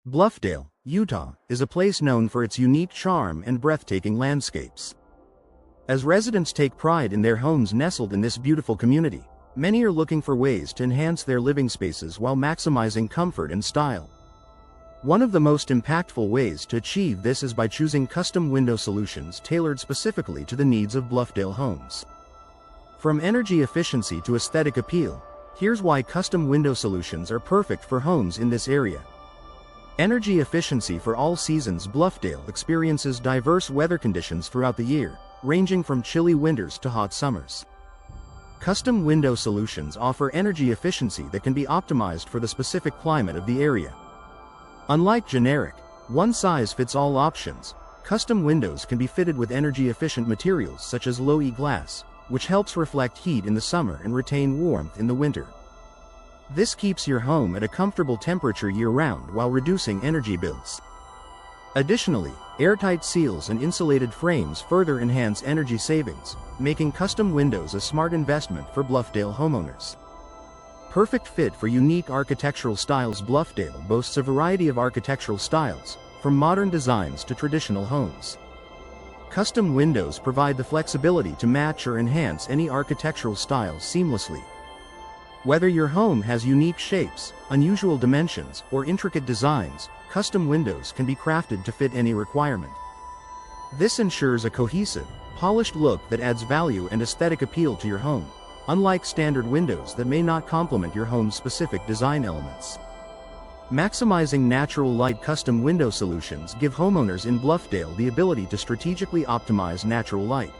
Bluffdale, Utah, is a place known for its unique charm and breathtaking landscapes. As residents take pride in their homes nestled in this beautiful community, many are looking for ways to enhance their living spaces while maximizing comfort and style. One of the most impactful ways to achieve this is by choosing custom window solutions tailored specifically to the needs of Bluffdale homes. From energy efficiency to aesthetic appeal, here's why custom window solutions are perfect for homes in this area. Energy efficiency for all seasons. Bluffdale experiences diverse weather conditions throughout the year, ranging from chilly winters to hot summers. Custom window solutions offer energy efficiency that can be optimized for the specific climate of the area. Unlike generic, one-size-fits-all options, custom windows can be fitted with energy-efficient materials such as low-E glass, which helps reflect heat in the summer and retain warmth in the winter. This keeps your home at a comfortable temperature year-round while reducing energy bills. Additionally, airtight seals and insulated frames further enhance energy savings, making custom windows a smart investment for Bluffdale homeowners. Perfect fit for unique architectural styles. Bluffdale boasts a variety of architectural styles, from modern designs to traditional homes. Custom windows provide the flexibility to match or enhance any architectural style seamlessly. Whether your home has unique shapes, unusual dimensions, or intricate designs, custom windows can be crafted to fit any requirement. This ensures a cohesive, polished look that adds value and aesthetic appeal to your home, unlike standard windows that may not complement your home's specific design elements. Maximizing natural light. Custom window solutions give homeowners in Bluffdale the ability to strategically optimize natural light.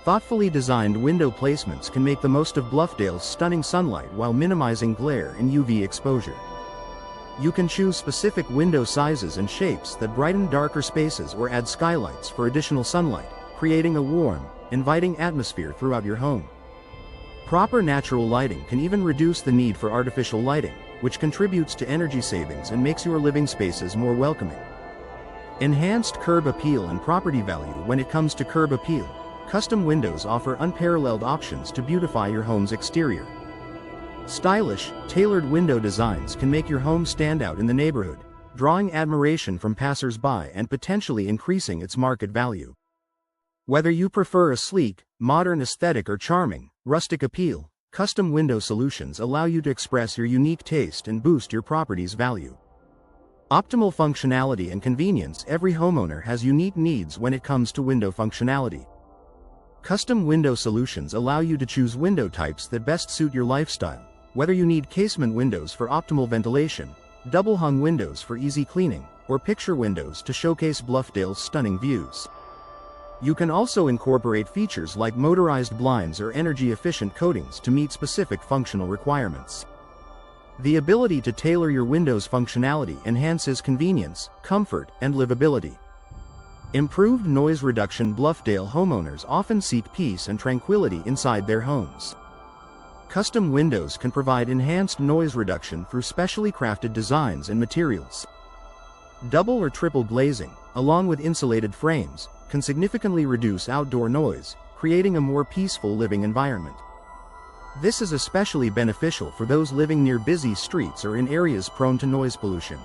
Thoughtfully designed window placements can make the most of Bluffdale's stunning sunlight while minimizing glare and UV exposure. You can choose specific window sizes and shapes that brighten darker spaces or add skylights for additional sunlight, creating a warm, inviting atmosphere throughout your home. Proper natural lighting can even reduce the need for artificial lighting, which contributes to energy savings and makes your living spaces more welcoming. Enhanced curb appeal and property value. When it comes to curb appeal, custom windows offer unparalleled options to beautify your home's exterior. Stylish, tailored window designs can make your home stand out in the neighborhood, drawing admiration from passers-by and potentially increasing its market value. Whether you prefer a sleek, modern aesthetic or charming, rustic appeal, custom window solutions allow you to express your unique taste and boost your property's value. Optimal functionality and convenience. Every homeowner has unique needs when it comes to window functionality. Custom window solutions allow you to choose window types that best suit your lifestyle, whether you need casement windows for optimal ventilation, double-hung windows for easy cleaning, or picture windows to showcase Bluffdale's stunning views. You can also incorporate features like motorized blinds or energy-efficient coatings to meet specific functional requirements. The ability to tailor your window's functionality enhances convenience, comfort, and livability. Improved noise reduction. Bluffdale homeowners often seek peace and tranquility inside their homes. Custom windows can provide enhanced noise reduction through specially crafted designs and materials. Double or triple glazing, along with insulated frames, can significantly reduce outdoor noise, creating a more peaceful living environment. This is especially beneficial for those living near busy streets or in areas prone to noise pollution.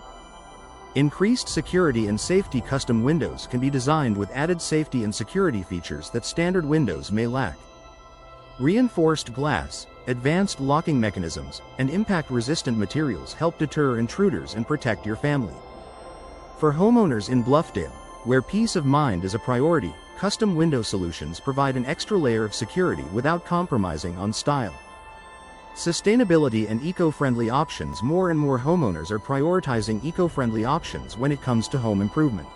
Increased security and safety. Custom windows can be designed with added safety and security features that standard windows may lack. Reinforced glass, advanced locking mechanisms, and impact-resistant materials help deter intruders and protect your family. For homeowners in Bluffdale, where peace of mind is a priority, custom window solutions provide an extra layer of security without compromising on style. Sustainability and eco-friendly options. More and more homeowners are prioritizing eco-friendly options when it comes to home improvement.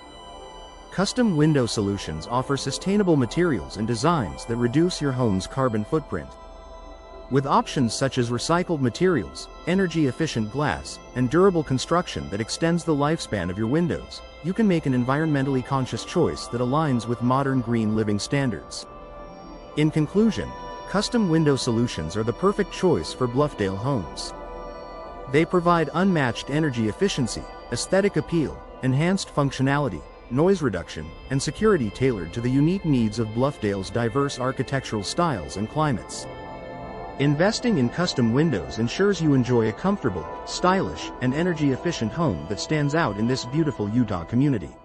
Custom window solutions offer sustainable materials and designs that reduce your home's carbon footprint. With options such as recycled materials, energy-efficient glass, and durable construction that extends the lifespan of your windows, you can make an environmentally conscious choice that aligns with modern green living standards. In conclusion, custom window solutions are the perfect choice for Bluffdale homes. They provide unmatched energy efficiency, aesthetic appeal, enhanced functionality, noise reduction, and security tailored to the unique needs of Bluffdale's diverse architectural styles and climates. Investing in custom windows ensures you enjoy a comfortable, stylish, and energy-efficient home that stands out in this beautiful Utah community.